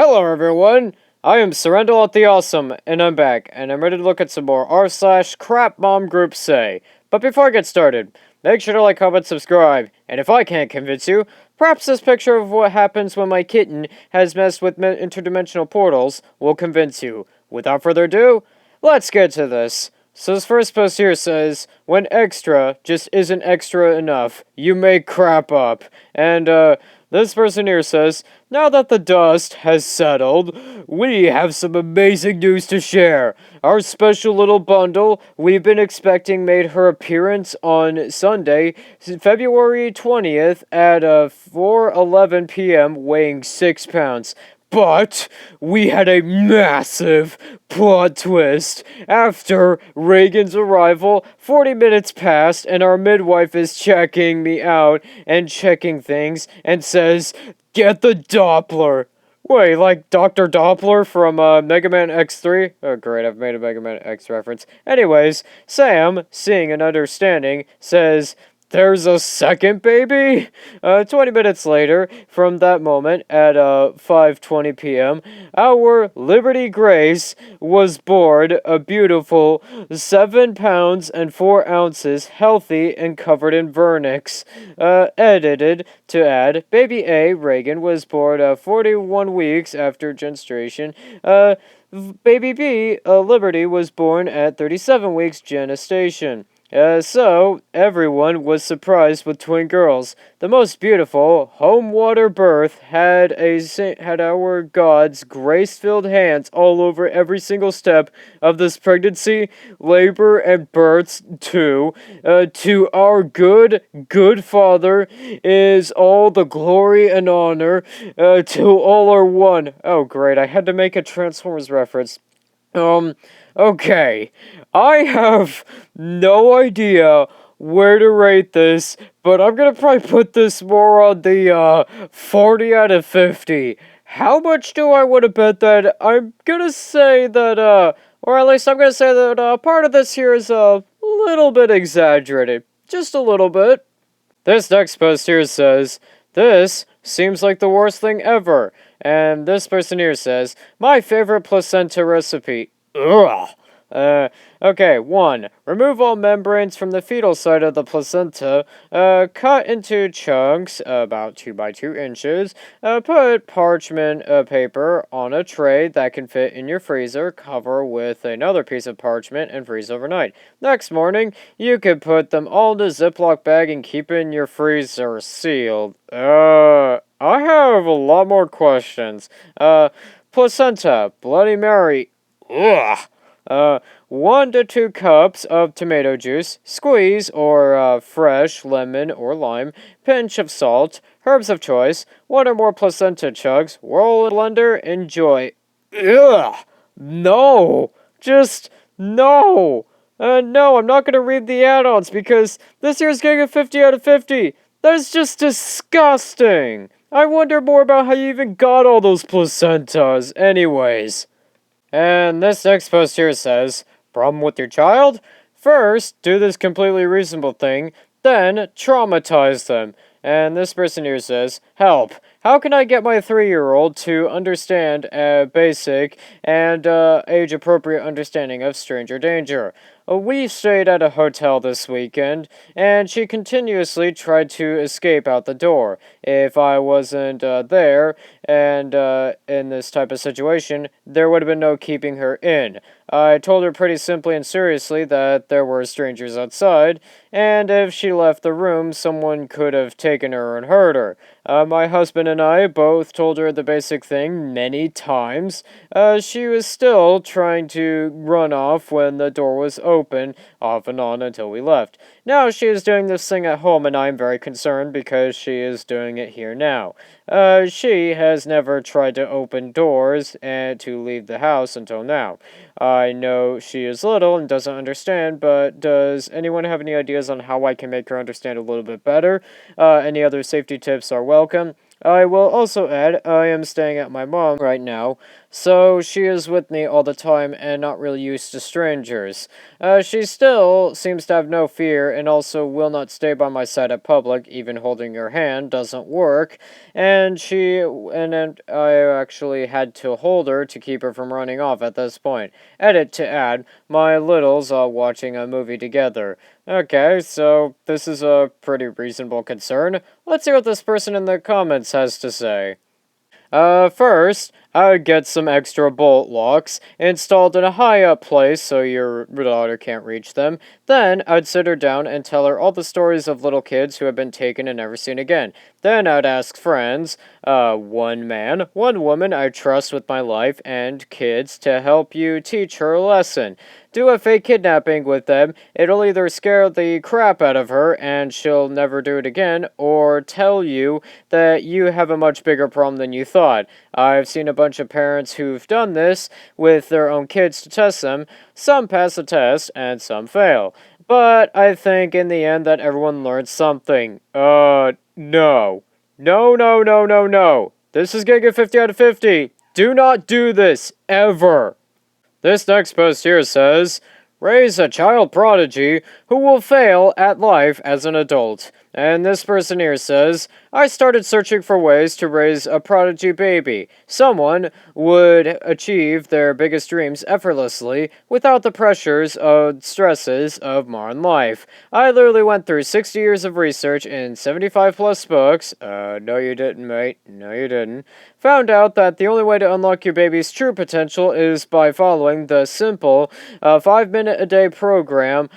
Hello everyone, I am Surrendal the Awesome, and I'm back, and I'm ready to look at some more r/CrapMomGroupsSay. But before I get started, make sure to like, comment, subscribe, and if I can't convince you, perhaps this picture of what happens when my kitten has messed with interdimensional portals will convince you. Without further ado, let's get to this. So this first post here says, when extra just isn't extra enough, you make crap up. And, this person here says, now that the dust has settled, we have some amazing news to share. Our special little bundle we've been expecting made her appearance on Sunday, February 20th at 4:11 p.m. weighing 6 pounds. But we had a massive plot twist. After Reagan's arrival, 40 minutes passed and our midwife is checking me out and checking things and says, get the Doppler. Wait, like Dr. Doppler from Mega Man X3? Oh great, I've made a Mega Man X reference. Anyways, Sam, seeing and understanding, says, there's a second baby? 20 minutes later, from that moment, at 5:20 p.m., our Liberty Grace was born a beautiful 7 pounds and 4 ounces, healthy and covered in vernix. Edited to add, baby A, Reagan, was born 41 weeks after gestation. Baby B, Liberty, was born at 37 weeks gestation. So, everyone was surprised with twin girls. The most beautiful, home-water birth had our God's grace-filled hands all over every single step of this pregnancy, labor, and births too. To our good Father is all the glory and honor. To all are one. Oh, great, I had to make a Transformers reference. Okay. I have no idea where to rate this, but I'm gonna probably put this more on the, 40 out of 50. How much do I want to bet that? I'm gonna say that, or at least I'm gonna say that, part of this here is a little bit exaggerated. Just a little bit. This next post here says, this seems like the worst thing ever. And this person here says, my favorite placenta recipe. Ugh. Okay, 1. Remove all membranes from the fetal side of the placenta. Cut into chunks, about 2 by 2 inches. Put parchment paper on a tray that can fit in your freezer. Cover with another piece of parchment and freeze overnight. Next morning, you can put them all in a Ziploc bag and keep in your freezer sealed. I have a lot more questions. Placenta, Bloody Mary. Ugh. 1 to 2 cups of tomato juice, squeeze or fresh lemon or lime, pinch of salt, herbs of choice, 1 or more placenta chugs, whirl in a blender, enjoy. Ugh! No! Just no! No, I'm not gonna read the add-ons because this year's getting a 50 out of 50. That's just disgusting! I wonder more about how you even got all those placentas. Anyways. And this next post here says, problem with your child? First, do this completely reasonable thing, then traumatize them. And this person here says, help. How can I get my 3-year-old to understand a basic and age-appropriate understanding of stranger danger? We stayed at a hotel this weekend, and she continuously tried to escape out the door. If I wasn't there, and in this type of situation, there would have been no keeping her in. I told her pretty simply and seriously that there were strangers outside, and if she left the room, someone could have taken her and hurt her. My husband and I both told her the basic thing many times. She was still trying to run off when the door was open, off and on until we left. Now she is doing this thing at home, and I am very concerned because she is doing it here now. She has never tried to open doors and to leave the house until now. I know she is little and doesn't understand, but does anyone have any ideas on how I can make her understand a little bit better? Any other safety tips are welcome. I will also add, I am staying at my mom right now, so she is with me all the time and not really used to strangers. She still seems to have no fear and also will not stay by my side at public, even holding her hand doesn't work. And then I actually had to hold her to keep her from running off at this point. Edit to add, my littles are watching a movie together. Okay, so this is a pretty reasonable concern. Let's see what this person in the comments has to say. First, I would get some extra bolt locks installed in a high up place so your daughter can't reach them. Then, I'd sit her down and tell her all the stories of little kids who have been taken and never seen again. Then, I'd ask friends, one man, one woman I trust with my life, and kids to help you teach her a lesson. Do a fake kidnapping with them. It'll either scare the crap out of her and she'll never do it again, or tell you that you have a much bigger problem than you thought. I've seen a bunch of parents who've done this with their own kids to test them. Some pass the test and some fail. But I think in the end that everyone learns something. No. No, no, no, no, no. This is gonna get 50 out of 50. Do not do this, ever. This next post here says, raise a child prodigy who will fail at life as an adult. And this person here says, I started searching for ways to raise a prodigy baby. Someone would achieve their biggest dreams effortlessly without the pressures or stresses of modern life. I literally went through 60 years of research in 75 plus books. No you didn't, mate. No you didn't. Found out that the only way to unlock your baby's true potential is by following the simple 5-minute a day program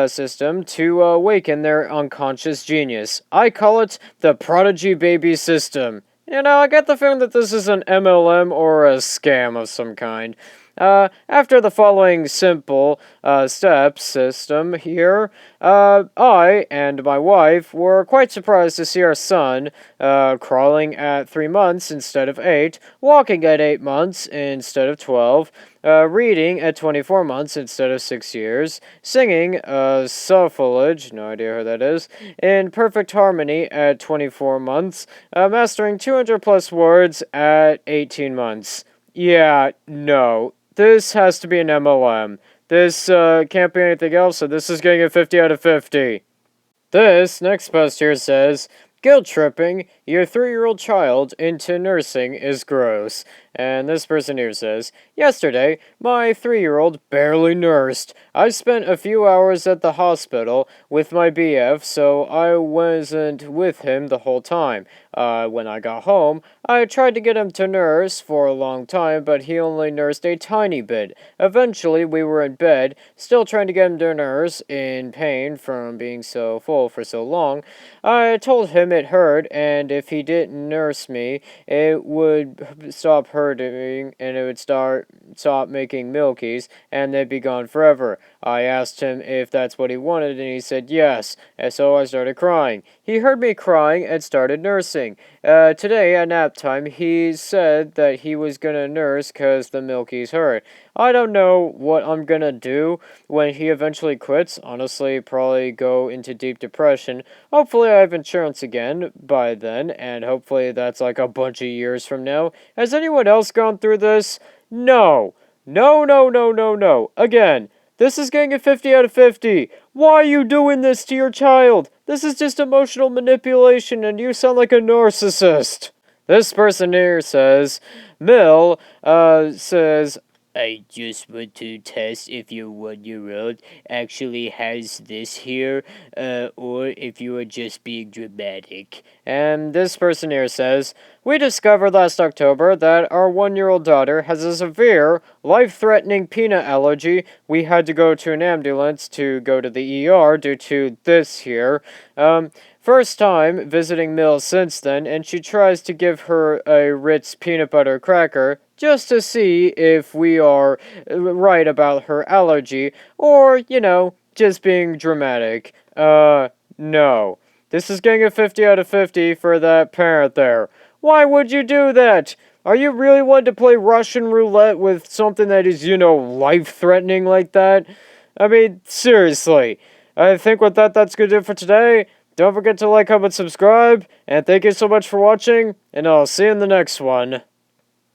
system to awaken their unconscious genius. I call it the Prodigy Baby System. You know, I get the feeling that this is an MLM or a scam of some kind. After the following simple step system here, I and my wife were quite surprised to see our son crawling at 3 months instead of 8, walking at 8 months instead of 12, reading at 24 months instead of 6 years, singing solfege, no idea who that is, in perfect harmony at 24 months, mastering 200 plus words at 18 months. Yeah, no. This has to be an MLM. This can't be anything else, so this is getting a 50 out of 50. This next post here says, guilt tripping your 3-year-old child into nursing is gross. And this person here says, yesterday, my 3-year-old barely nursed. I spent a few hours at the hospital with my BF, so I wasn't with him the whole time. When I got home, I tried to get him to nurse for a long time, but he only nursed a tiny bit. Eventually, we were in bed, still trying to get him to nurse, in pain from being so full for so long. I told him it hurt, and if he didn't nurse me, it would stop hurting, and it would stop making milkies, and they'd be gone forever. I asked him if that's what he wanted, and he said yes, and so I started crying. He heard me crying and started nursing. Today, at nap time, he said that he was gonna nurse because the milkies hurt. I don't know what I'm gonna do when he eventually quits. Honestly, probably go into deep depression. Hopefully I have insurance again by then, and hopefully that's like a bunch of years from now. Has anyone else gone through this? No. No, no, no, no, no. Again, this is getting a 50 out of 50. Why are you doing this to your child? This is just emotional manipulation and you sound like a narcissist. This person here says, Mill, says, I just want to test if your 1-year-old actually has this here, or if you are just being dramatic. And this person here says, we discovered last October that our 1-year-old daughter has a severe, life-threatening peanut allergy. We had to go to an ambulance to go to the ER due to this here. First time visiting Mill since then, and she tries to give her a Ritz peanut butter cracker just to see if we are right about her allergy, or, you know, just being dramatic. No. This is getting a 50 out of 50 for that parent there. Why would you do that? Are you really wanting to play Russian roulette with something that is, you know, life-threatening like that? I mean, seriously. I think with that's gonna do it for today. Don't forget to like, comment, subscribe, and thank you so much for watching, and I'll see you in the next one.